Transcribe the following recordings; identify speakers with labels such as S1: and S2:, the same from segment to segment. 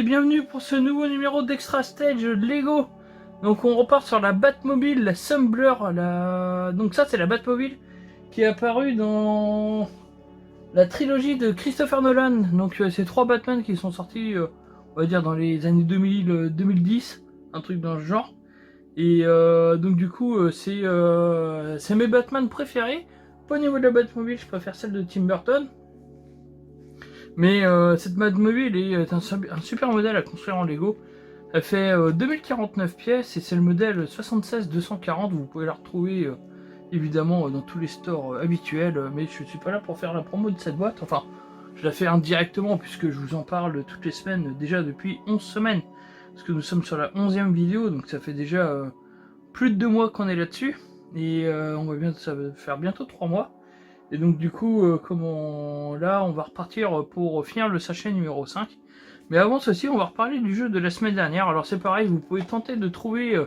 S1: et bienvenue pour ce nouveau numéro d'Extra Stage Lego. Donc on repart sur la Batmobile, la Stumbler, donc ça c'est la Batmobile qui est apparue dans la trilogie de Christopher Nolan. Donc c'est 3 Batman qui sont sortis, on va dire dans les années 2000, 2010, un truc dans ce genre. Et donc du coup c'est mes Batman préférés. Pas au niveau de la Batmobile, je préfère celle de Tim Burton. Mais cette Batmobile est un super modèle à construire en Lego. Elle fait 2049 pièces et c'est le modèle 76240. Vous pouvez la retrouver évidemment dans tous les stores habituels. Mais je ne suis pas là pour faire la promo de cette boîte. Enfin, je la fais indirectement puisque je vous en parle toutes les semaines, déjà depuis 11 semaines. Parce que nous sommes sur la 11e vidéo, donc ça fait déjà plus de 2 mois qu'on est là-dessus. Et ça va faire bientôt 3 mois. Et donc du coup, là, on va repartir pour finir le sachet numéro 5. Mais avant ceci, on va reparler du jeu de la semaine dernière. Alors c'est pareil, vous pouvez tenter de trouver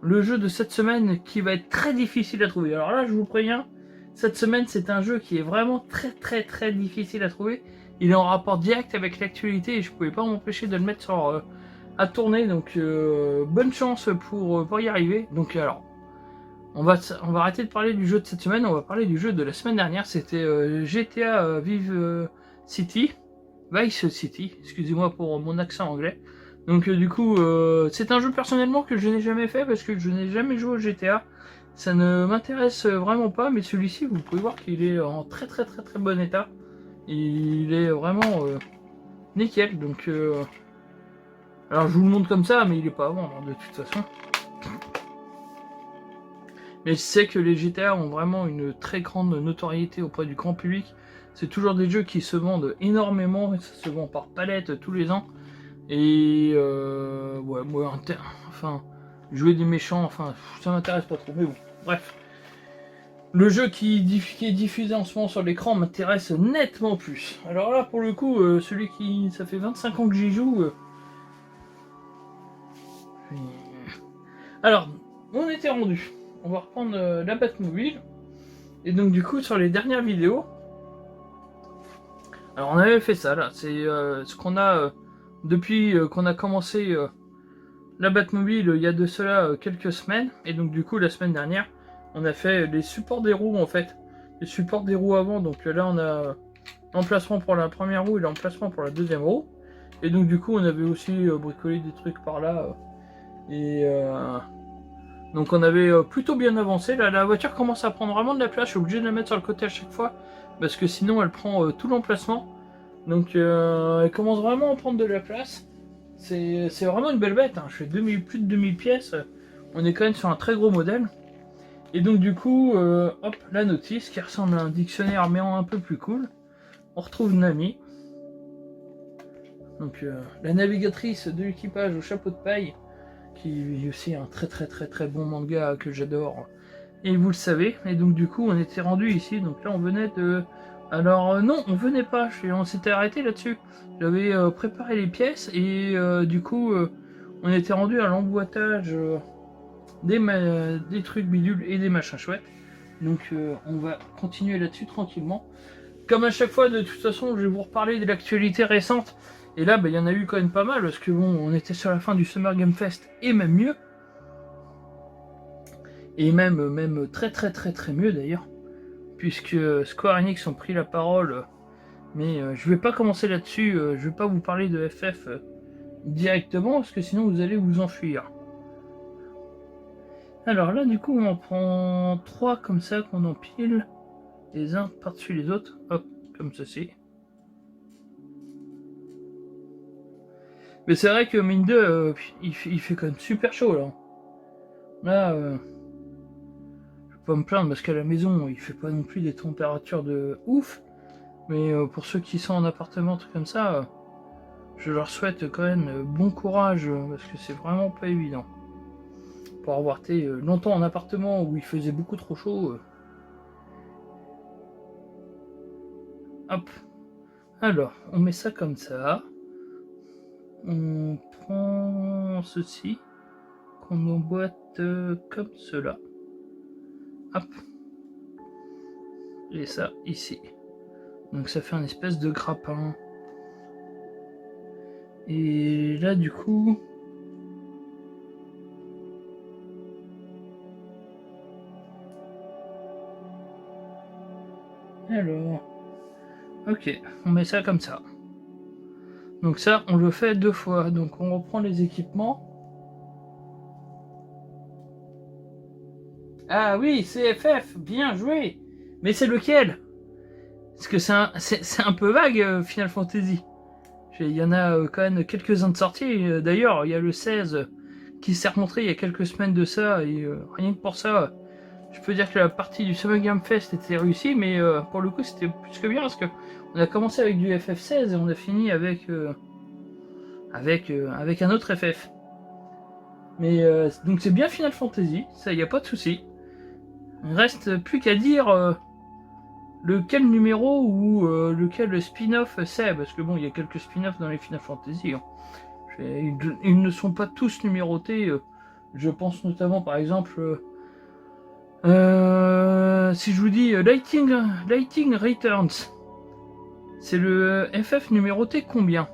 S1: le jeu de cette semaine qui va être très difficile à trouver. Alors là, je vous préviens, cette semaine, c'est un jeu qui est vraiment très difficile à trouver. Il est en rapport direct avec l'actualité et je ne pouvais pas m'empêcher de le mettre à tourner. Donc bonne chance pour y arriver. Donc alors... On va arrêter de parler du jeu de cette semaine, on va parler du jeu de la semaine dernière, c'était GTA Vice City, excusez-moi pour mon accent anglais. Donc du coup, c'est un jeu personnellement que je n'ai jamais fait parce que je n'ai jamais joué au GTA. Ça ne m'intéresse vraiment pas, mais celui-ci, vous pouvez voir qu'il est en très bon état. Il est vraiment nickel, donc... Alors je vous le montre comme ça, mais il est pas à vendre de toute façon. Mais je sais que les GTA ont vraiment une très grande notoriété auprès du grand public. C'est toujours des jeux qui se vendent énormément, ça se vend par palette tous les ans. Et ouais, moi, enfin, jouer des méchants, enfin, ça m'intéresse pas trop, mais bon, bref. Le jeu qui est diffusé en ce moment sur l'écran m'intéresse nettement plus. Alors là, pour le coup, ça fait 25 ans que j'y joue. Alors, on était rendu. On va reprendre la Batmobile. Et donc du coup sur les dernières vidéos, alors on avait fait ça là, c'est ce qu'on a depuis qu'on a commencé la Batmobile il y a de cela quelques semaines. Et donc du coup la semaine dernière, on a fait les supports des roues en fait. Les supports des roues avant, donc là on a l'emplacement pour la première roue et l'emplacement pour la deuxième roue. Et donc du coup on avait aussi bricolé des trucs par là. Donc on avait plutôt bien avancé. Là, la voiture commence à prendre vraiment de la place. Je suis obligé de la mettre sur le côté à chaque fois parce que sinon elle prend tout l'emplacement. Donc elle commence vraiment à prendre de la place. C'est vraiment une belle bête. Hein. Je fais plus de 2000 pièces. On est quand même sur un très gros modèle. Et donc du coup, hop, la notice qui ressemble à un dictionnaire mais en un peu plus cool. On retrouve Nami. Donc la navigatrice de l'équipage au chapeau de paille, qui est aussi un très bon manga que j'adore. Et vous le savez, et donc du coup on était rendu ici, donc là on venait de... Alors non, on venait pas, on s'était arrêté là-dessus. J'avais préparé les pièces et du coup on était rendu à l'emboîtage des trucs bidules et des machins chouettes. Donc on va continuer là-dessus tranquillement. Comme à chaque fois, de toute façon, je vais vous reparler de l'actualité récente. Et là, il y en a eu quand même pas mal, parce que bon, on était sur la fin du Summer Game Fest, et même mieux. Et même très mieux d'ailleurs. Puisque Square Enix ont pris la parole. Mais je vais pas commencer là-dessus, je vais pas vous parler de FF directement, parce que sinon vous allez vous enfuir. Alors là, du coup, on en prend 3 comme ça, qu'on empile. Les uns par-dessus les autres, hop, comme ceci. Mais c'est vrai que mine de, il fait quand même super chaud là. Là, je vais pas me plaindre parce qu'à la maison, il fait pas non plus des températures de ouf. Mais pour ceux qui sont en appartement, truc comme ça, je leur souhaite quand même bon courage parce que c'est vraiment pas évident. Pour avoir été longtemps en appartement où il faisait beaucoup trop chaud. Hop. Alors, on met ça comme ça. On prend ceci qu'on emboîte comme cela. Hop. Et ça ici. Donc ça fait un espèce de grappin. Et là du coup... Alors... Ok, on met ça comme ça. Donc ça, on le fait 2 fois. Donc on reprend les équipements. Ah oui, CFF, bien joué. Mais c'est lequel? Parce que c'est un peu vague, Final Fantasy. Il y en a quand même quelques-uns de sortis. D'ailleurs, il y a le 16 qui s'est remontré il y a quelques semaines de ça. Et rien que pour ça, je peux dire que la partie du Summer Game Fest était réussie. Mais pour le coup, c'était plus que bien. Parce que on a commencé avec du FF16 et on a fini avec un autre FF. Mais donc c'est bien Final Fantasy. Ça, il n'y a pas de souci. Il ne reste plus qu'à dire... lequel numéro ou lequel spin-off c'est, parce que bon, il y a quelques spin-offs dans les Final Fantasy. Hein. Ils ne sont pas tous numérotés. Je pense notamment, par exemple, si je vous dis Lighting Returns, c'est le FF numéroté combien?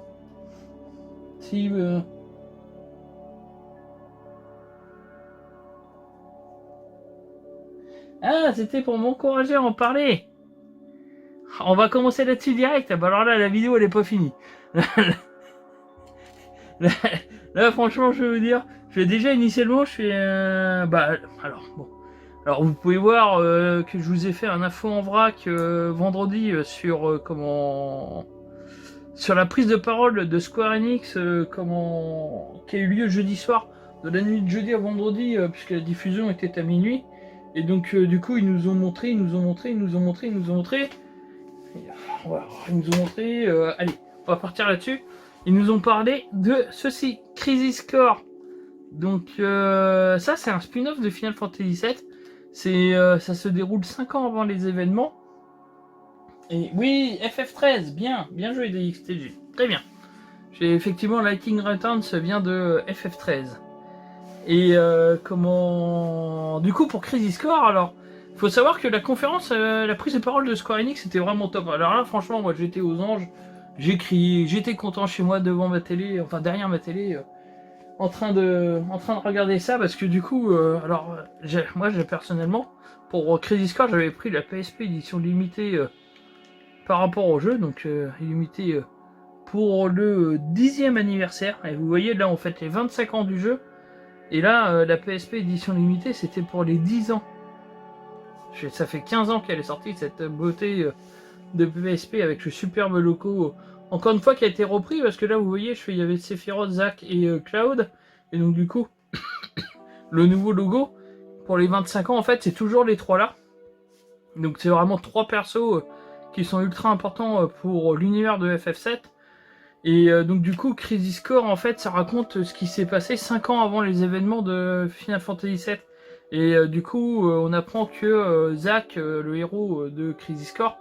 S1: Si Ah, c'était pour m'encourager à en parler. On va commencer là-dessus direct. Bah alors là, la vidéo elle est pas finie. Là, franchement, je vais vous dire, déjà initialement, je fais bah alors bon. Alors vous pouvez voir que je vous ai fait un info en vrac vendredi sur sur la prise de parole de Square Enix qui a eu lieu jeudi soir, de la nuit de jeudi à vendredi, puisque la diffusion était à minuit. Et donc du coup ils nous ont montré. Voilà, ils nous ont montré. Allez, on va partir là-dessus. Ils nous ont parlé de ceci, Crisis Core. Donc ça c'est un spin-off de Final Fantasy VII. Ça se déroule 5 ans avant les événements. Et oui, FF13, bien joué DXTG, très bien. Effectivement, Lighting Returns vient de FF13. Et du coup pour Crisis Core, alors faut savoir que la conférence, la prise de parole de Square Enix c'était vraiment top. Alors là franchement moi j'étais aux anges, j'ai crié, j'étais content chez moi devant ma télé, enfin derrière ma télé, en train de regarder ça parce que du coup, moi j'ai personnellement pour Crisis Core j'avais pris la PSP édition limitée par rapport au jeu, donc limitée pour le 10e anniversaire. Et vous voyez là on fête les 25 ans du jeu. Et là, la PSP édition limitée, c'était pour les 10 ans. Ça fait 15 ans qu'elle est sortie, cette beauté de PSP avec le superbe logo. Encore une fois, qui a été repris, parce que là, vous voyez, il y avait Sephiroth, Zack et Cloud. Et donc, du coup, le nouveau logo, pour les 25 ans, en fait, c'est toujours les 3 là. Donc, c'est vraiment 3 persos qui sont ultra importants pour l'univers de FF7. Et donc du coup, Crisis Core, en fait, ça raconte ce qui s'est passé 5 ans avant les événements de Final Fantasy VII. Et du coup, on apprend que Zack, le héros de Crisis Core,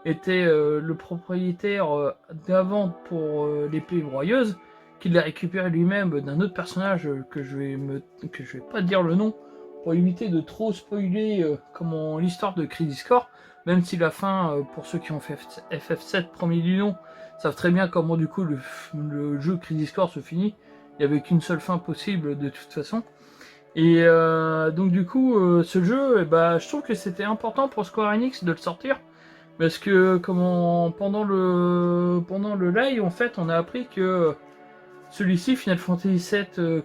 S1: était le propriétaire d'avant pour l'épée broyeuse, qu'il a récupéré lui-même d'un autre personnage que je vais pas dire le nom, pour éviter de trop spoiler l'histoire de Crisis Core, même si la fin, pour ceux qui ont fait FF7 premier du nom, savent très bien comment du coup le jeu Crisis Core se finit. Il n'y avait qu'une seule fin possible de toute façon. Et donc du coup, ce jeu, je trouve que c'était important pour Square Enix de le sortir. Parce que pendant le live, en fait, on a appris que celui-ci, Final Fantasy VII,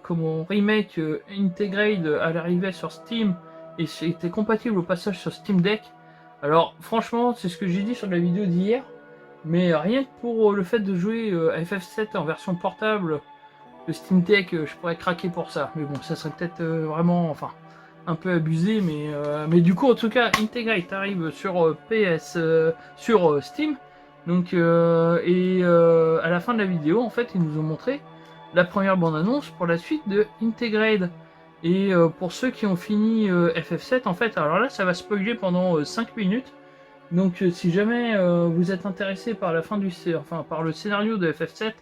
S1: remake Integrate à l'arrivée sur Steam, et était compatible au passage sur Steam Deck. Alors franchement, c'est ce que j'ai dit sur la vidéo d'hier. Mais rien que pour le fait de jouer à FF7 en version portable, le Steam Deck, je pourrais craquer pour ça. Mais bon, ça serait peut-être vraiment, un peu abusé. Mais du coup, en tout cas, Integrate arrive sur sur Steam. Donc, à la fin de la vidéo, en fait, ils nous ont montré la première bande-annonce pour la suite de Integrate. Et pour ceux qui ont fini FF7, en fait, alors là, ça va spoiler pendant 5 minutes. Donc si jamais vous êtes intéressé par par le scénario de FF7,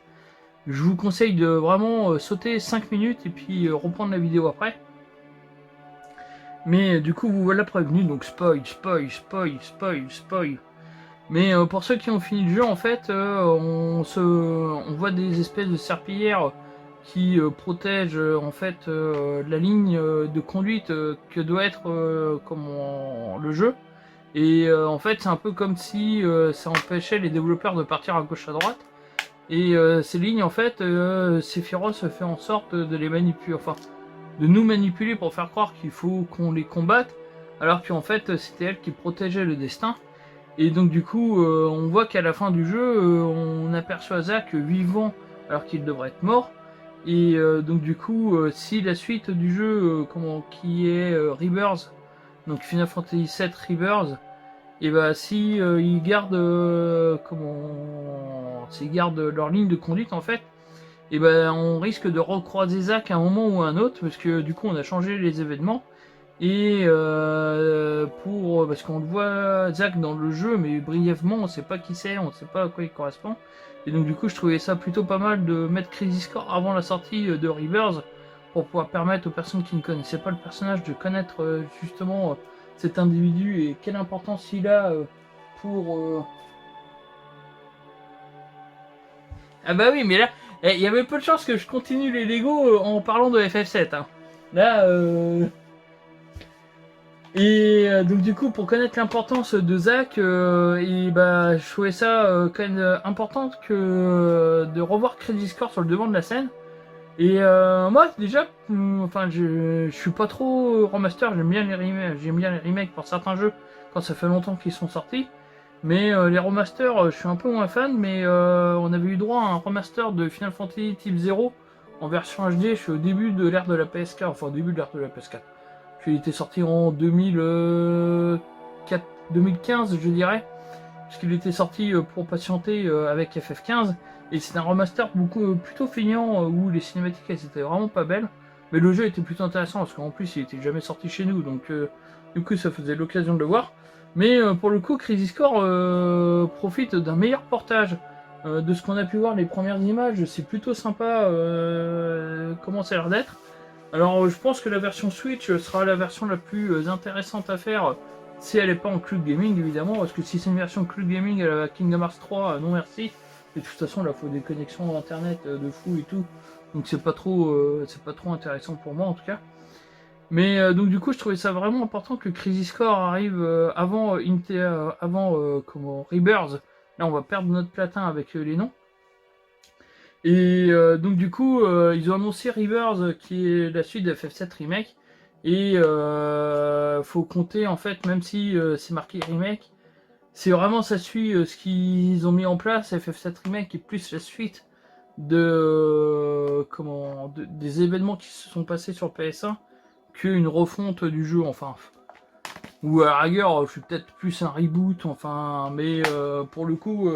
S1: je vous conseille de vraiment sauter 5 minutes et puis reprendre la vidéo après. Mais du coup vous voilà prévenu, donc spoil. Mais pour ceux qui ont fini le jeu, en fait, on voit des espèces de serpillières qui protègent en fait la ligne de conduite que doit être le jeu. Et en fait, c'est un peu comme si ça empêchait les développeurs de partir à gauche à droite. Et ces lignes, en fait, Sephiroth fait en sorte de les manipuler, enfin, de nous manipuler pour faire croire qu'il faut qu'on les combatte, alors qu'en fait, c'était elle qui protégeait le destin. Et donc du coup, on voit qu'à la fin du jeu, on aperçoit Zack vivant alors qu'il devrait être mort. Et donc du coup, si la suite du jeu, qui est Rebirth, donc Final Fantasy VII Rebirth, et bah si ils gardent s'ils gardent leur ligne de conduite en fait, et ben on risque de recroiser Zack à un moment ou à un autre, parce que du coup on a changé les événements. Et parce qu'on le voit Zack dans le jeu, mais brièvement, on sait pas qui c'est, on sait pas à quoi il correspond. Et donc du coup, je trouvais ça plutôt pas mal de mettre Crisis Core avant la sortie de Rebirth, pour pouvoir permettre aux personnes qui ne connaissaient pas le personnage de connaître justement cet individu et quelle importance il a pour... Ah bah oui, mais là, il y avait peu de chances que je continue les Lego en parlant de FF7. Hein. Là, Et donc du coup, pour connaître l'importance de Zack, et bah, je trouvais ça quand même important que de revoir Crisis Core sur le devant de la scène. Et moi déjà, enfin je suis pas trop remaster, j'aime bien les remakes pour certains jeux quand ça fait longtemps qu'ils sont sortis. Mais les remasters, je suis un peu moins fan, mais on avait eu droit à un remaster de Final Fantasy Type 0 en version HD. Je suis au début de l'ère de la PS4, enfin au début de l'ère de la PS4. Il était sorti en 2015, je dirais, puisqu'il était sorti pour patienter avec FF15. Et c'est un remaster plutôt feignant où les cinématiques elles étaient vraiment pas belles, mais le jeu était plutôt intéressant parce qu'en plus il était jamais sorti chez nous, donc du coup ça faisait l'occasion de le voir. Mais pour le coup, Crisis Core profite d'un meilleur portage. De ce qu'on a pu voir, les premières images, c'est plutôt sympa comment ça a l'air d'être. Alors je pense que la version Switch sera la version la plus intéressante à faire si elle n'est pas en cloud gaming évidemment, parce que si c'est une version cloud gaming à la Kingdom Hearts 3, non merci. Et de toute façon là il faut des connexions internet de fou et tout, donc c'est pas trop intéressant pour moi en tout cas. Mais donc du coup je trouvais ça vraiment important que Crisis Core arrive avant Rebirth. Là on va perdre notre platin avec les noms. Et donc du coup, ils ont annoncé Rebirth, qui est la suite de FF7 Remake. Et faut compter en fait, même si c'est marqué Remake, c'est vraiment ça suit ce qu'ils ont mis en place, FF7 Remake, et plus la suite des événements qui se sont passés sur PS1 qu'une refonte du jeu, enfin. Ou à la rigueur, je suis peut-être plus un reboot, enfin, mais pour le coup,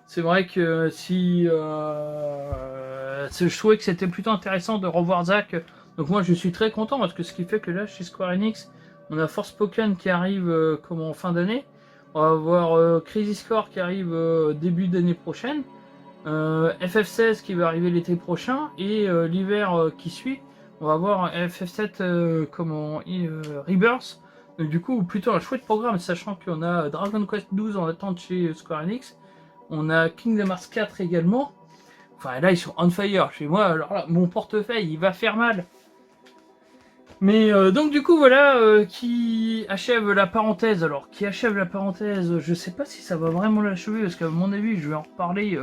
S1: c'est vrai que si je trouvais que c'était plutôt intéressant de revoir Zack, donc moi je suis très content parce que ce qui fait que là chez Square Enix, on a Forspoken qui arrive en fin d'année, on va avoir Crisis Core qui arrive début d'année prochaine, FF16 qui va arriver l'été prochain et l'hiver qui suit, on va avoir FF7 Rebirth. Donc du coup plutôt un chouette programme, sachant qu'on a Dragon Quest 12 en attente chez Square Enix. On a Kingdom Hearts 4 également. Enfin là ils sont on fire chez moi, alors là mon portefeuille il va faire mal. Mais donc du coup voilà qui achève la parenthèse. Alors qui achève la parenthèse, je sais pas si ça va vraiment l'achever parce qu'à mon avis je vais en reparler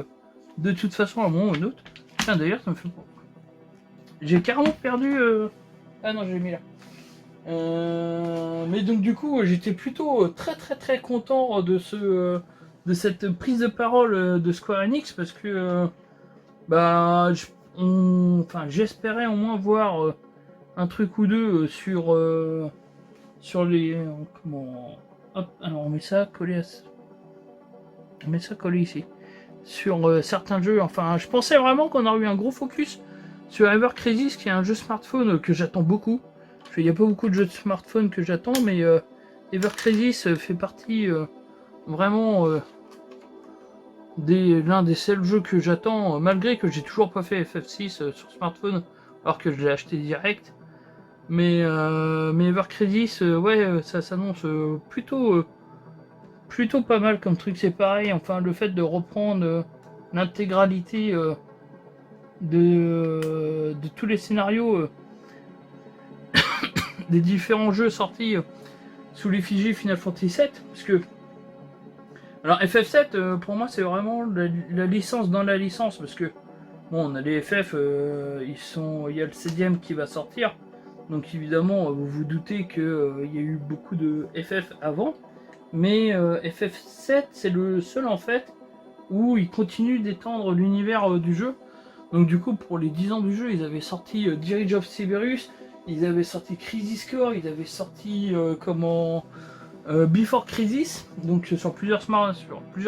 S1: de toute façon à un moment ou un autre. Tiens d'ailleurs ça me fait... J'ai carrément perdu... Ah non j'ai mis là. Mais donc du coup j'étais plutôt très content de cette prise de parole de Square Enix parce que j'espérais au moins voir un truc ou deux sur les hop, alors on met ça collé ici sur certains jeux. Enfin je pensais vraiment qu'on aurait eu un gros focus sur Ever Crisis, qui est un jeu smartphone que j'attends beaucoup. Il n'y a pas beaucoup de jeux de smartphone que j'attends, mais Ever Crisis fait partie vraiment l'un des seuls jeux que j'attends, malgré que j'ai toujours pas fait FF6 sur smartphone, alors que je l'ai acheté direct. Mais Ever Crisis, ouais, ça s'annonce plutôt plutôt pas mal comme truc, c'est pareil, enfin le fait de reprendre l'intégralité de tous les scénarios des différents jeux sortis sous l'effigie Final Fantasy VII, parce que alors FF7 pour moi c'est vraiment la licence dans la licence, parce que bon on a les FF, il y a le 7ème qui va sortir, donc évidemment vous vous doutez que il y a eu beaucoup de FF avant, mais FF7 c'est le seul en fait où ils continuent d'étendre l'univers du jeu. Donc du coup pour les 10 ans du jeu ils avaient sorti Dirge of Cerberus, ils avaient sorti Crisis Core, ils avaient sorti Before Crisis, donc sur plusieurs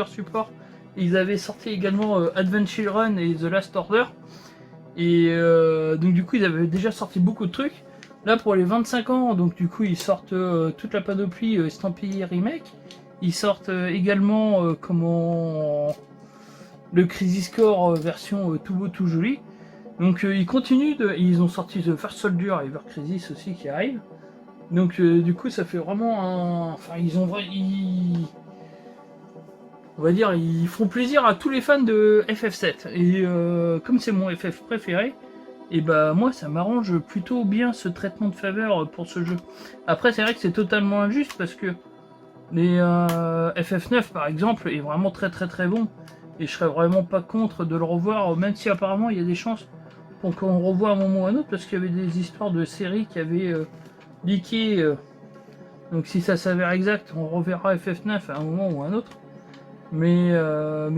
S1: supports. Ils avaient sorti également Adventure Run et The Last Order. Et donc du coup ils avaient déjà sorti beaucoup de trucs. Là pour les 25 ans, donc du coup ils sortent toute la panoplie Estampillé Remake. Ils sortent également le Crisis Core version tout beau tout joli. Donc ils continuent, ils ont sorti The First Soldier et Ever Crisis aussi qui arrive. Donc du coup ça fait vraiment un... Enfin on va dire ils font plaisir à tous les fans de FF7. Et comme c'est mon FF préféré, et bah moi ça m'arrange plutôt bien ce traitement de faveur pour ce jeu. Après c'est vrai que c'est totalement injuste parce que les FF9 par exemple est vraiment très très très bon. Et je serais vraiment pas contre de le revoir, même si apparemment il y a des chances pour qu'on revoie un moment ou un autre, parce qu'il y avait des histoires de séries qui avaient leaké. Donc si ça s'avère exact, on reverra FF9 à un moment ou un autre. Mais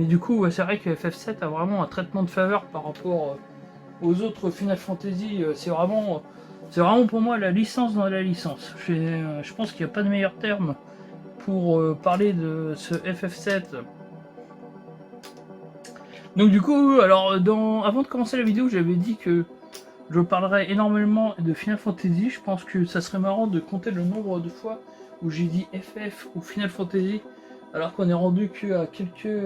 S1: du coup, ouais, c'est vrai que FF7 a vraiment un traitement de faveur par rapport aux autres Final Fantasy. C'est vraiment pour moi la licence dans la licence. Je pense qu'il n'y a pas de meilleur terme pour parler de ce FF7. Donc du coup, alors avant de commencer la vidéo, j'avais dit que je parlerai énormément de Final Fantasy. Je pense que ça serait marrant de compter le nombre de fois où j'ai dit FF ou Final Fantasy, alors qu'on est rendu qu'à quelques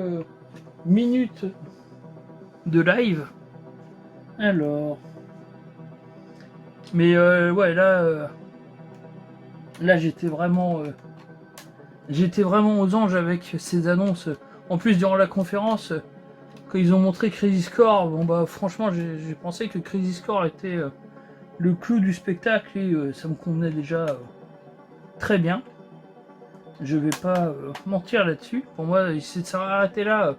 S1: minutes de live. Alors... Mais ouais, là j'étais vraiment aux anges avec ces annonces. En plus, durant la conférence, quand ils ont montré Crisis Core, bon bah franchement j'ai pensé que Crisis Core était le clou du spectacle et ça me convenait déjà très bien. Je vais pas mentir là-dessus. Pour moi, si ça s'arrêtait arrêté là,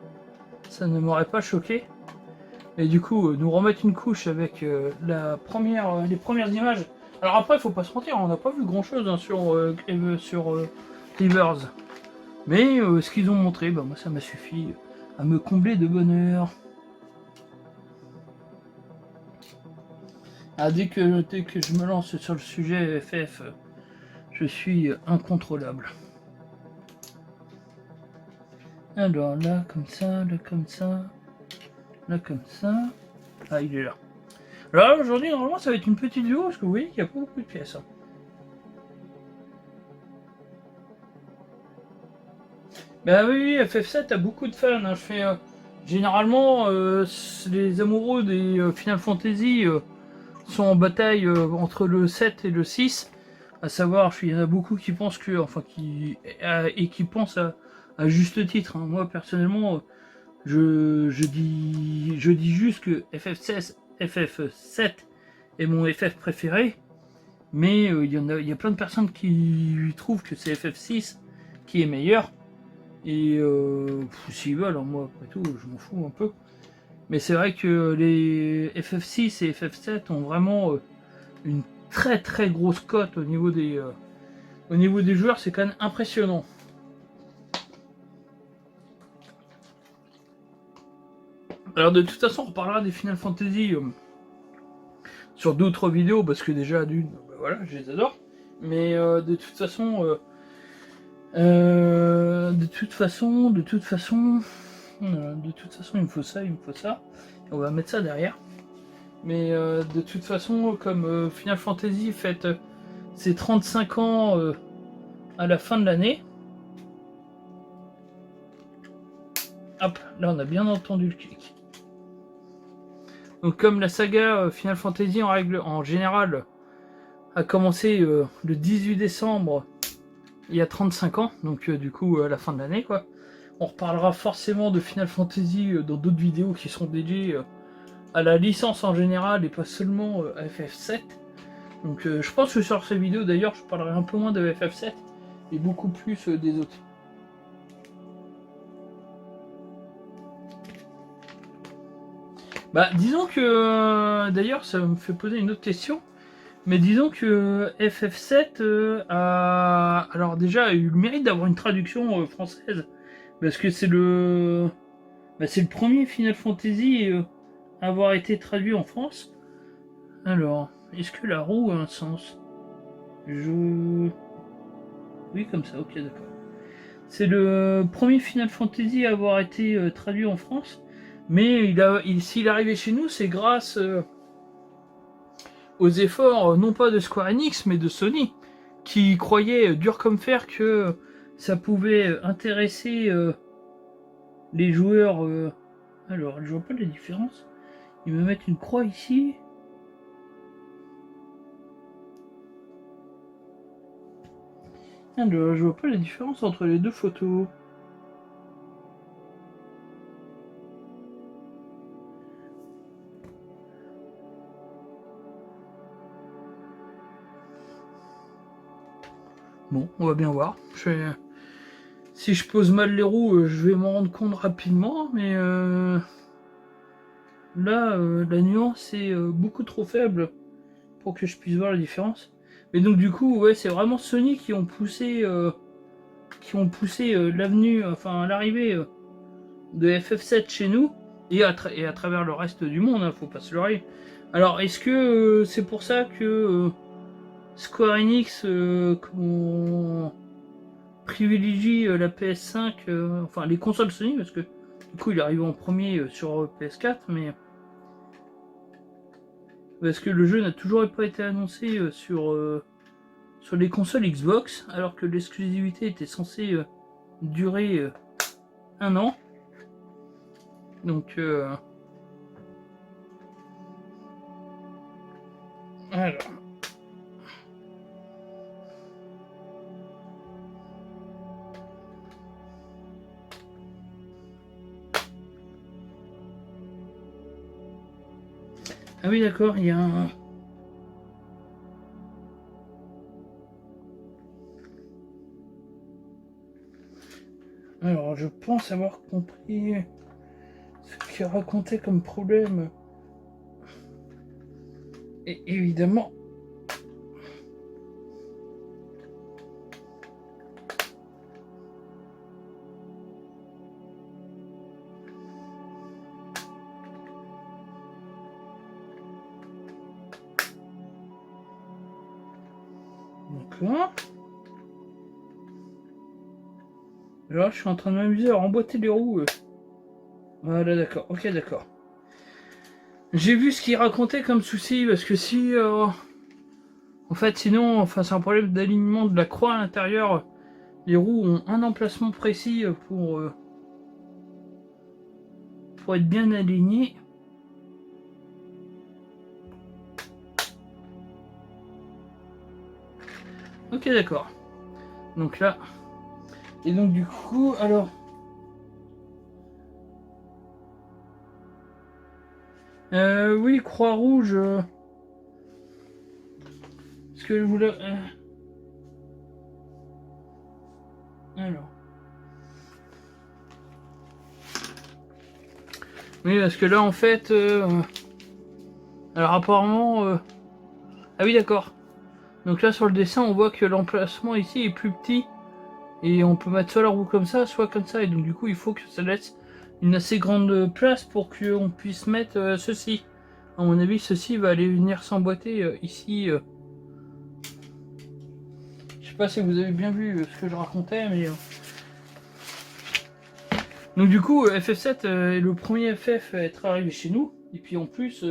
S1: ça ne m'aurait pas choqué. Et du coup, nous remettre une couche avec les premières images. Alors après, il faut pas se mentir, on n'a pas vu grand-chose hein, sur Rivers. Mais ce qu'ils ont montré, bah, moi ça m'a suffi à me combler de bonheur. Ah, dès que je me lance sur le sujet FF, je suis incontrôlable. Alors là comme ça, là comme ça, là comme ça. Ah, il est là. Alors aujourd'hui normalement ça va être une petite vidéo parce que vous voyez qu'il n'y a pas beaucoup de pièces. Hein. Bah oui, FF7 a beaucoup de fans. Hein. Je fais généralement les amoureux des Final Fantasy sont en bataille entre le 7 et le 6. À savoir, il y en a beaucoup qui pensent que, qui pensent à juste titre. Hein. Moi personnellement, je dis juste que FF7 est mon FF préféré. Mais il y a plein de personnes qui trouvent que c'est FF6 qui est meilleur. Et s'ils veulent, alors moi après tout je m'en fous un peu. Mais c'est vrai que les FF6 et FF7 ont vraiment une très très grosse cote au niveau des joueurs, c'est quand même impressionnant. Alors de toute façon on reparlera des Final Fantasy sur d'autres vidéos parce que déjà d'une, bah, voilà, je les adore. Mais de toute façon il me faut ça, on va mettre ça derrière. Mais de toute façon, comme Final Fantasy fête ses 35 ans à la fin de l'année. Hop, là on a bien entendu le clic. Donc comme la saga Final Fantasy en général a commencé le 18 décembre il y a 35 ans, donc du coup à la fin de l'année quoi. On reparlera forcément de Final Fantasy dans d'autres vidéos qui sont dédiées à la licence en général et pas seulement à FF7. Donc je pense que sur ces vidéos d'ailleurs je parlerai un peu moins de FF7 et beaucoup plus des autres. Bah disons que d'ailleurs ça me fait poser une autre question. Mais disons que FF7 a alors déjà a eu le mérite d'avoir une traduction française parce que c'est le premier Final Fantasy à avoir été traduit en France. Alors, est-ce que la roue a un sens? Oui, comme ça, ok, d'accord. C'est le premier Final Fantasy à avoir été traduit en France, mais s'il est arrivé chez nous, c'est grâce aux efforts non pas de Square Enix mais de Sony, qui croyait dur comme fer que ça pouvait intéresser les joueurs. Alors, je vois pas la différence. Ils me mettent une croix ici. Alors, je vois pas la différence entre les deux photos. Bon, on va bien voir. Si je pose mal les roues, je vais m'en rendre compte rapidement, mais là, la nuance est beaucoup trop faible pour que je puisse voir la différence. Mais donc du coup, ouais, c'est vraiment Sony qui ont poussé l'avenue, enfin l'arrivée de FF7 chez nous et à travers le reste du monde, hein, faut pas se leurrer. Alors, est-ce que c'est pour ça que Square Enix privilégie la PS5, enfin les consoles Sony, parce que du coup il est arrivé en premier sur PS4, mais parce que le jeu n'a toujours pas été annoncé sur les consoles Xbox, alors que l'exclusivité était censée durer 1 an. Donc alors. Ah oui d'accord, il y a un. Alors je pense avoir compris ce qu'il racontait comme problème. Et évidemment. D'accord. Là, je suis en train de m'amuser à remboîter les roues. Voilà, d'accord. Ok, d'accord. J'ai vu ce qu'il racontait comme souci, parce que si... en fait, sinon, enfin, c'est un problème d'alignement de la croix à l'intérieur. Les roues ont un emplacement précis pour être bien alignées. Ok, d'accord. Donc là... Et donc du coup, alors... oui, Croix-Rouge... Est-ce que je voulais... Alors... Oui, parce que là, en fait... Alors apparemment... Ah oui, d'accord. Donc là, sur le dessin, on voit que l'emplacement ici est plus petit. Et on peut mettre soit la roue comme ça, soit comme ça. Et donc du coup, il faut que ça laisse une assez grande place pour qu'on puisse mettre ceci. À mon avis, ceci va aller venir s'emboîter ici. Je sais pas si vous avez bien vu ce que je racontais, mais... Donc du coup, FF7 est le premier FF à être arrivé chez nous. Et puis en plus,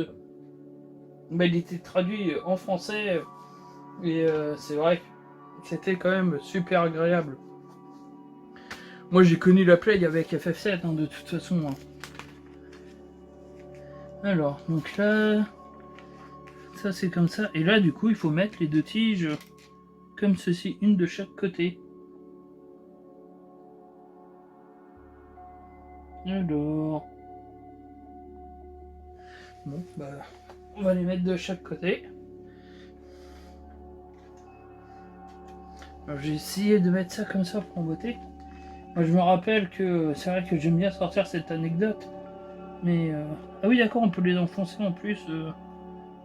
S1: bah, il était traduit en français. Et c'est vrai que c'était quand même super agréable. Moi j'ai connu la play avec FF7 hein, de toute façon. Hein. Alors, donc là, ça c'est comme ça. Et là du coup il faut mettre les deux tiges comme ceci, une de chaque côté. Alors... Bon, bah, on va les mettre de chaque côté. Alors, j'ai essayé de mettre ça comme ça pour emboîter. Moi, je me rappelle que c'est vrai que j'aime bien sortir cette anecdote. Mais... Ah oui, d'accord, on peut les enfoncer en plus.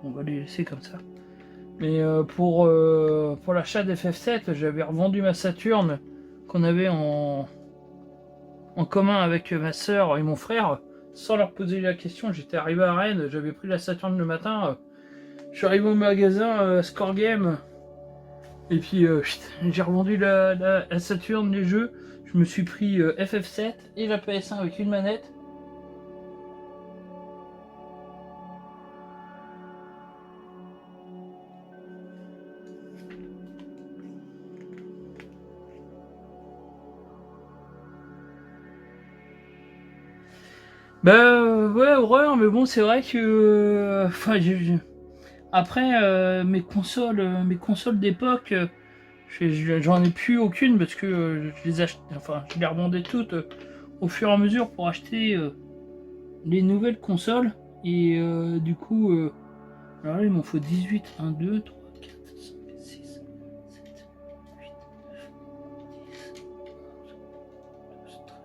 S1: On va les laisser comme ça. Mais pour l'achat d'FF7, j'avais revendu ma Saturn qu'on avait en commun avec ma soeur et mon frère. Sans leur poser la question, j'étais arrivé à Rennes, j'avais pris la Saturn le matin. Je suis arrivé au magasin Score Game. Et puis j'ai revendu la Saturn, les jeux. Je me suis pris FF7 et la PS1 avec une manette. Bah ouais, horreur, mais bon, c'est vrai que... Enfin, après, mes consoles d'époque, j'en ai plus aucune parce que je les achetais, enfin, je les revendais toutes au fur et à mesure pour acheter les nouvelles consoles. Et du coup, alors là, il m'en faut 18. 1, 2, 3, 4, 5, 6, 7, 8, 9, 10, 11, 12, 13,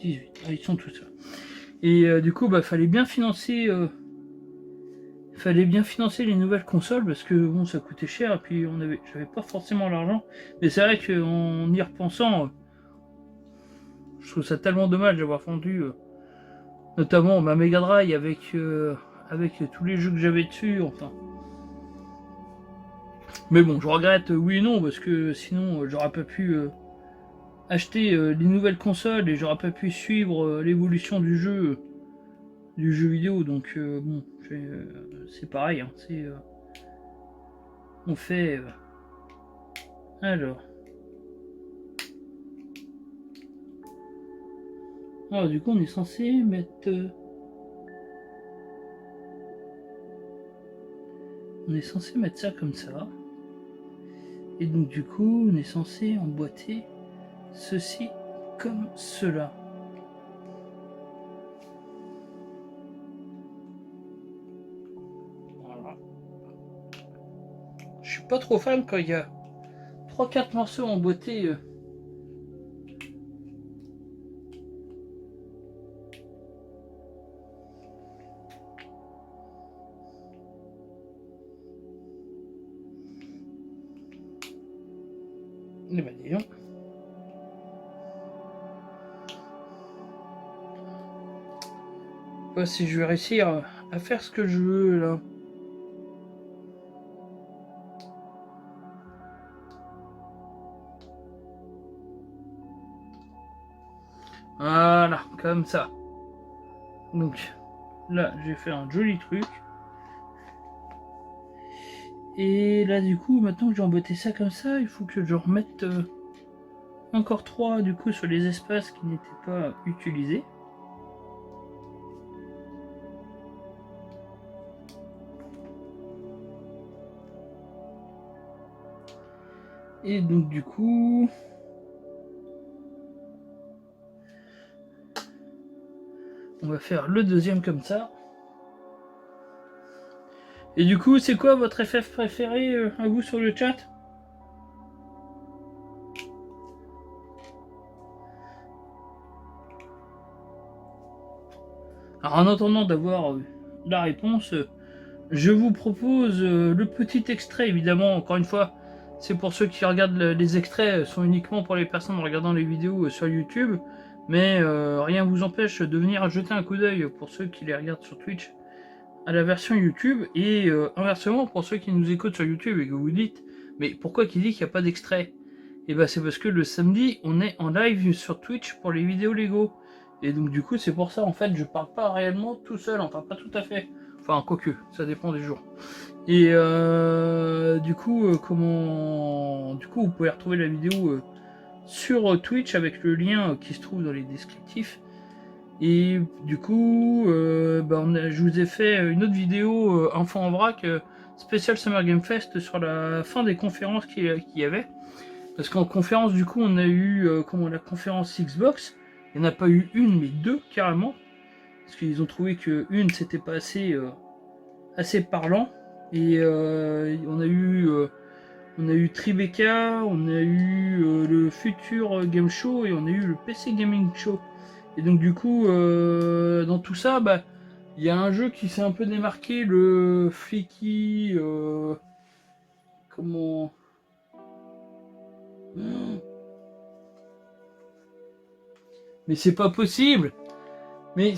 S1: 18. Ah, ils sont tous là. Et du coup, bah, fallait bien financer les nouvelles consoles parce que bon, ça coûtait cher et puis j'avais pas forcément l'argent. Mais c'est vrai qu'en y repensant, je trouve ça tellement dommage d'avoir vendu notamment ma Mega Drive avec tous les jeux que j'avais dessus, enfin. Mais bon, je regrette oui et non parce que sinon j'aurais pas pu acheter les nouvelles consoles et j'aurais pas pu suivre l'évolution du jeu vidéo. Donc bon, c'est pareil, hein, on fait alors. Alors du coup on est censé mettre ça comme ça. Et donc du coup on est censé emboîter ceci comme cela. Voilà. Je suis pas trop fan quand il y a 3-4 morceaux emboîtés. Eh ben, dis donc. Je sais pas si je vais réussir à faire ce que je veux là. Voilà, comme ça. Donc là, j'ai fait un joli truc. Et là, du coup, maintenant que j'ai emboîté ça comme ça, il faut que je remette encore 3 du coup sur les espaces qui n'étaient pas utilisés. Et donc du coup... on va faire le deuxième comme ça. Et du coup, c'est quoi votre FF préféré à vous sur le chat? Alors en attendant d'avoir la réponse, je vous propose le petit extrait, évidemment, encore une fois, c'est pour ceux qui regardent les extraits, sont uniquement pour les personnes regardant les vidéos sur YouTube, mais rien ne vous empêche de venir jeter un coup d'œil pour ceux qui les regardent sur Twitch à la version YouTube, et inversement pour ceux qui nous écoutent sur YouTube et que vous dites mais pourquoi qu'il dit qu'il n'y a pas d'extrait? Et bah c'est parce que le samedi on est en live sur Twitch pour les vidéos Lego, et donc du coup c'est pour ça en fait je parle pas réellement tout seul, enfin pas tout à fait, enfin quoique ça dépend des jours. Et du coup vous pouvez retrouver la vidéo sur Twitch avec le lien qui se trouve dans les descriptifs. Et du coup, je vous ai fait une autre vidéo Info en vrac spécial Summer Game Fest sur la fin des conférences qu'il y avait. Parce qu'en conférence, du coup, on a eu la conférence Xbox. Il n'y en a pas eu une, mais deux carrément. Parce qu'ils ont trouvé que une, c'était pas assez parlant. Et on a eu Tribeca, on a eu le Future Game Show et on a eu le PC Gaming Show. Et donc du coup, dans tout ça, bah, il y a un jeu qui s'est un peu démarqué, le Flicky... comment... Mais c'est pas possible. Mais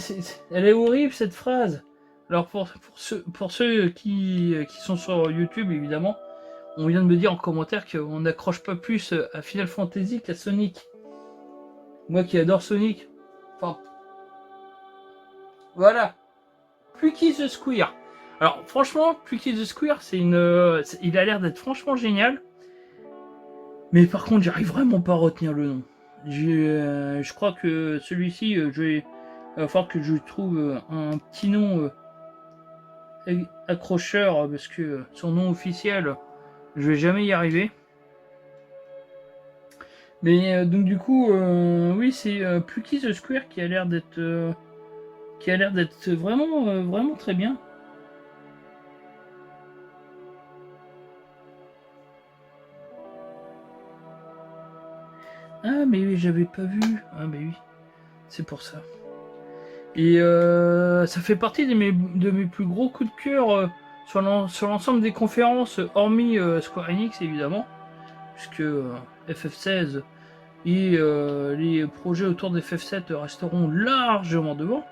S1: elle est horrible cette phrase. Alors pour ceux qui sont sur YouTube, évidemment, on vient de me dire en commentaire qu'on n'accroche pas plus à Final Fantasy qu'à Sonic. Moi qui adore Sonic. Enfin, voilà. Plucky the Square. Alors franchement, Plucky the Square, il a l'air d'être franchement génial. Mais par contre, j'arrive vraiment pas à retenir le nom. Je crois que celui-ci, il va falloir que je trouve un petit nom accrocheur, parce que son nom officiel, je vais jamais y arriver. Mais donc du coup, oui, c'est Plucky the Square qui a l'air d'être vraiment très bien. Ah mais oui, j'avais pas vu. Ah mais oui, c'est pour ça. Et ça fait partie de mes plus gros coups de cœur sur l'ensemble des conférences, hormis Square Enix évidemment, puisque FF16 et les projets autour de FF7 resteront largement devant.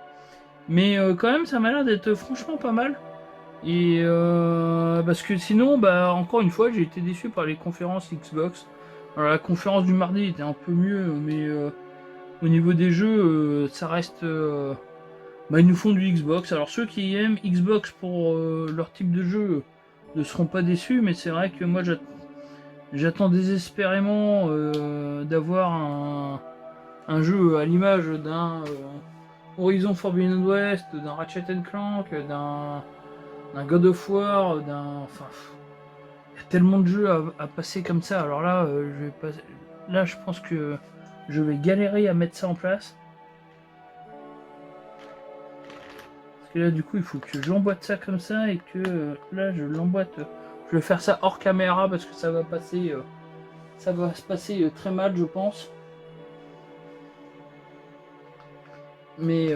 S1: Mais quand même, ça m'a l'air d'être franchement pas mal. Et parce que sinon, bah encore une fois, j'ai été déçu par les conférences Xbox. Alors, la conférence du mardi était un peu mieux, mais au niveau des jeux, ça reste. Bah, ils nous font du Xbox. Alors ceux qui aiment Xbox pour leur type de jeu ne seront pas déçus, mais c'est vrai que moi j'attends désespérément d'avoir un jeu à l'image d'un Horizon Forbidden West, d'un Ratchet Clank, d'un God of War, enfin, il y a tellement de jeux à passer comme ça. Alors là, je pense que je vais galérer à mettre ça en place. Parce que là, du coup, il faut que j'emboîte ça comme ça et que là, je l'emboîte. Je vais faire ça hors caméra parce que ça va se passer très mal, je pense. Mais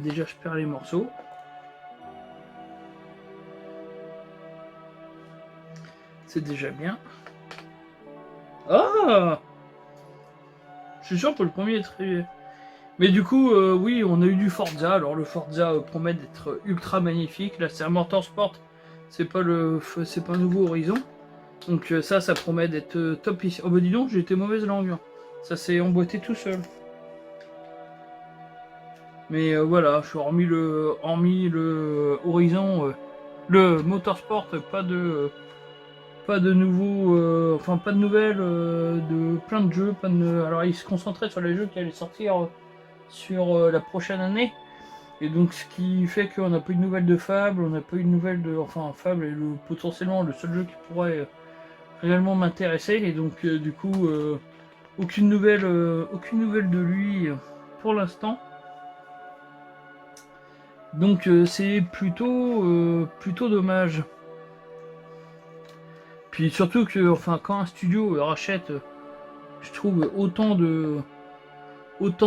S1: déjà, je perds les morceaux. C'est déjà bien. Ah, je suis sûr que le premier est très... Mais du coup, oui, on a eu du Forza. Alors le Forza promet d'être ultra magnifique. Là, c'est un Motorsport. C'est pas un nouveau Horizon. Donc ça promet d'être top ici. Oh bah dis donc, j'ai été mauvaise langue. Ça s'est emboîté tout seul. Mais voilà, je suis hormis le Horizon, le Motorsport, pas de nouveaux, enfin pas de nouvelles, de plein de jeux. Alors ils se concentraient sur les jeux qui allaient sortir sur la prochaine année. Et donc ce qui fait qu'on n'a pas eu de nouvelles de Fable, on n'a pas eu de nouvelles de... Enfin Fable est potentiellement le seul jeu qui pourrait réellement m'intéresser. Et donc du coup aucune nouvelle de lui pour l'instant. Donc c'est plutôt dommage. Puis surtout que enfin quand un studio rachète je trouve autant de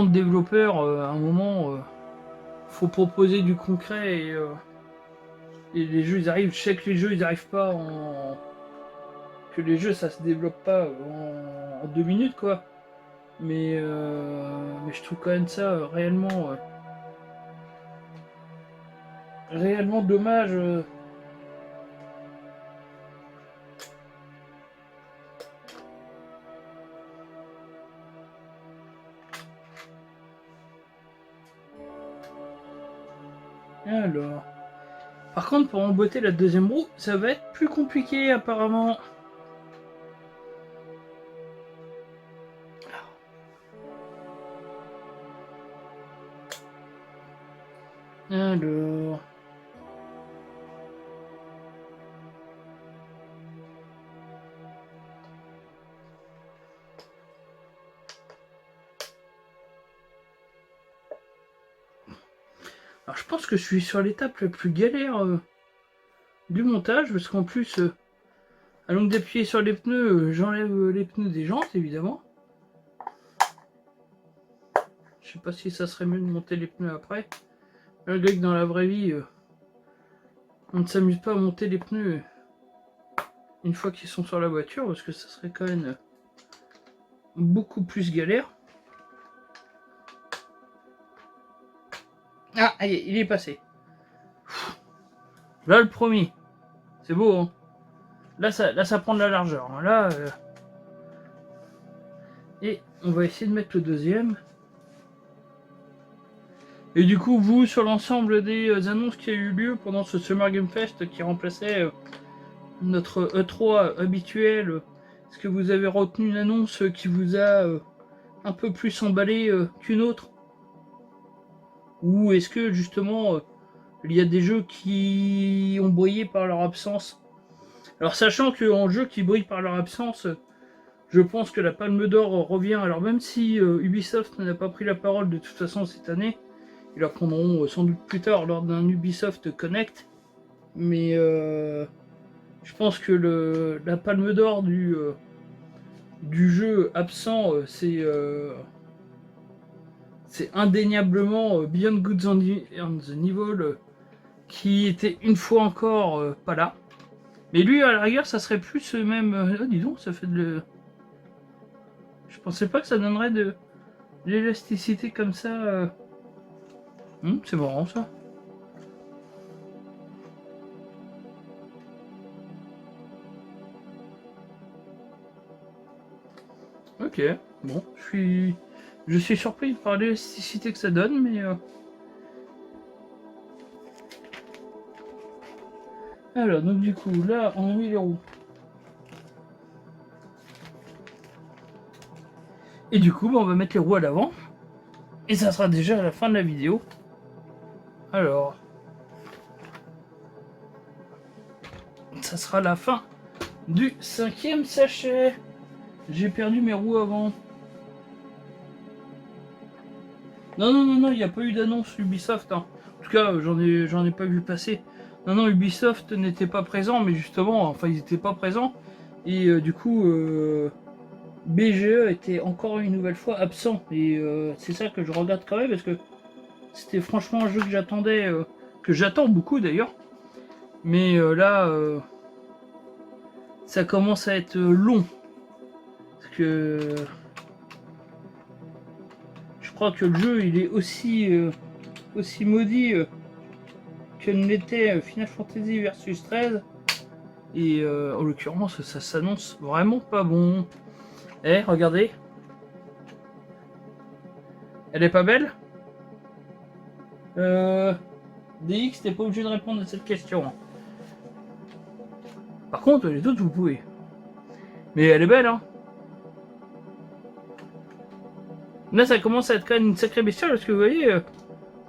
S1: développeurs à un moment faut proposer du concret et les jeux ils arrivent, je sais que les jeux ils arrivent pas que les jeux ça se développe pas en 2 minutes quoi. Mais je trouve quand même ça réellement dommage. Alors. Par contre, pour emboîter la deuxième roue, ça va être plus compliqué apparemment. Alors. Alors je pense que je suis sur l'étape la plus galère du montage, parce qu'en plus, à longue d'appuyer sur les pneus, j'enlève les pneus des jantes, évidemment. Je sais pas si ça serait mieux de monter les pneus après. Malgré que dans la vraie vie, on ne s'amuse pas à monter les pneus une fois qu'ils sont sur la voiture, parce que ça serait quand même beaucoup plus galère. Ah, allez, il est passé. Là, le premier. C'est beau, hein. Là, ça prend de la largeur. Hein. Là, et on va essayer de mettre le deuxième. Et du coup, vous, sur l'ensemble des annonces qui a eu lieu pendant ce Summer Game Fest qui remplaçait notre E3 habituel, est-ce que vous avez retenu une annonce qui vous a un peu plus emballé qu'une autre? Ou est-ce que justement il y a des jeux qui ont brillé par leur absence? Alors sachant qu'en jeu qui brillent par leur absence, je pense que la Palme d'Or revient. Alors même si Ubisoft n'a pas pris la parole de toute façon cette année, ils la prendront sans doute plus tard lors d'un Ubisoft Connect. Mais je pense que la Palme d'Or du jeu absent, c'est indéniablement Beyond Good and the Evil, qui était une fois encore pas là. Mais lui, à la rigueur, ça serait plus même... oh, dis donc, ça fait de... Je pensais pas que ça donnerait de l'élasticité comme ça. C'est marrant, ça. Ok, bon, je suis surpris par l'élasticité que ça donne, mais... Alors, donc du coup, là, on a mis les roues. Et du coup, on va mettre les roues à l'avant. Et ça sera déjà à la fin de la vidéo. Alors... ça sera la fin du 5e sachet. J'ai perdu mes roues avant. Non, il n'y a pas eu d'annonce Ubisoft. Hein. En tout cas, j'en ai pas vu passer. Non, Ubisoft n'était pas présent, mais justement, enfin, ils n'étaient pas présents. Et du coup, BGE était encore une nouvelle fois absent. Et c'est ça que je regarde quand même, parce que c'était franchement un jeu que j'attendais, que j'attends beaucoup d'ailleurs. Mais là, ça commence à être long. Parce que je crois que le jeu, il est aussi maudit que ne l'était Final Fantasy Versus 13. Et en l'occurrence, ça s'annonce vraiment pas bon. Eh, regardez. Elle est pas belle? DX, t'es pas obligé de répondre à cette question. Par contre, les autres, vous pouvez. Mais elle est belle, hein. Là, ça commence à être quand même une sacrée bestiole, parce que vous voyez,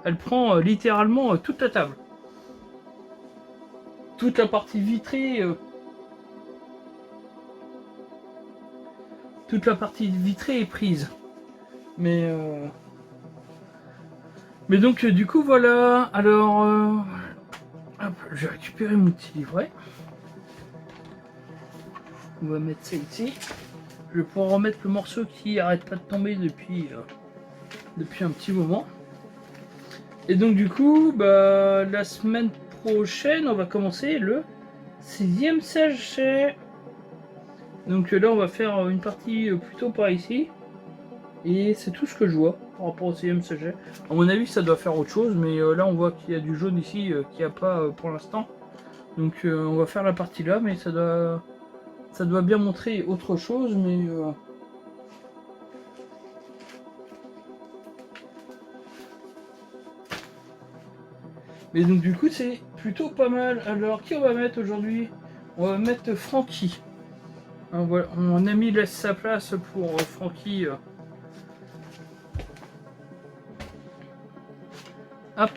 S1: elle prend littéralement toute la table. Toute la partie vitrée... toute la partie vitrée est prise. Mais donc, du coup, voilà. Alors... hop, je vais récupérer mon petit livret. On va mettre ça ici. Je vais pouvoir remettre le morceau qui arrête pas de tomber depuis un petit moment. Et donc du coup, la semaine prochaine, on va commencer le 6e sachet. Donc là, on va faire une partie plutôt par ici. Et c'est tout ce que je vois par rapport au 6e sachet. À mon avis, ça doit faire autre chose, mais là, on voit qu'il y a du jaune ici qu'il n'y a pas pour l'instant. Donc on va faire la partie là, mais ça doit bien montrer autre chose, mais... mais donc du coup c'est plutôt pas mal. Alors qui on va mettre aujourd'hui? On va mettre Francky. Alors, voilà, mon ami laisse sa place pour Francky. Hop.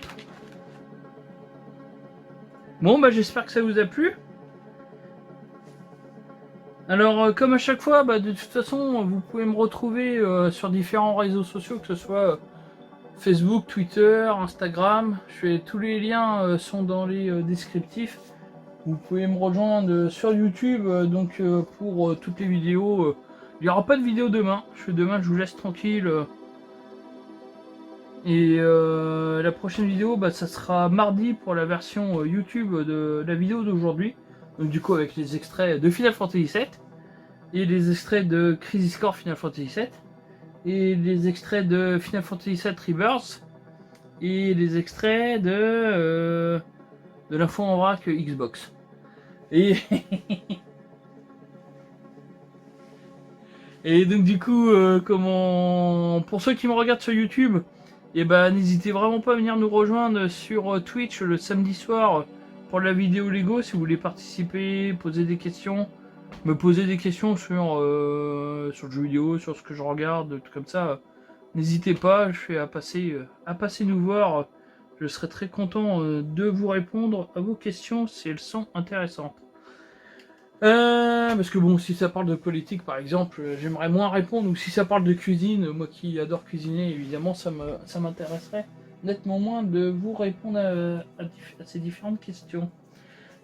S1: Bon j'espère que ça vous a plu. Alors comme à chaque fois, de toute façon vous pouvez me retrouver sur différents réseaux sociaux, que ce soit Facebook, Twitter, Instagram. Tous les liens sont dans les descriptifs. Vous pouvez me rejoindre sur YouTube pour toutes les vidéos. Il n'y aura pas de vidéo demain. Demain, je vous laisse tranquille. Et la prochaine vidéo, ça sera mardi pour la version YouTube de la vidéo d'aujourd'hui. Donc du coup avec les extraits de Final Fantasy VII et les extraits de Crisis Core Final Fantasy VII et les extraits de Final Fantasy VII Rebirth et les extraits de l'info en vrac Xbox. Et et donc du coup pour ceux qui me regardent sur YouTube, n'hésitez vraiment pas à venir nous rejoindre sur Twitch le samedi soir pour la vidéo Lego si vous voulez participer, poser des questions, me poser des questions sur le jeu vidéo, sur ce que je regarde, tout comme ça. N'hésitez pas, je suis à passer nous voir. Je serai très content de vous répondre à vos questions si elles sont intéressantes. Parce que bon, si ça parle de politique par exemple, j'aimerais moins répondre, ou si ça parle de cuisine, moi qui adore cuisiner, évidemment ça m'intéresserait nettement moins de vous répondre à ces différentes questions.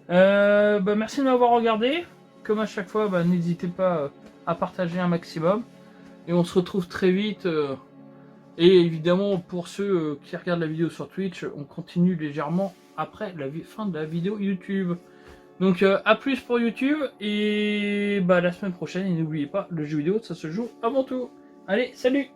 S1: Merci de m'avoir regardé. Comme à chaque fois, n'hésitez pas à partager un maximum. Et on se retrouve très vite. Et évidemment, pour ceux qui regardent la vidéo sur Twitch, on continue légèrement après la fin de la vidéo YouTube. Donc à plus pour YouTube. Et la semaine prochaine, et n'oubliez pas, le jeu vidéo, ça se joue avant tout. Allez, salut!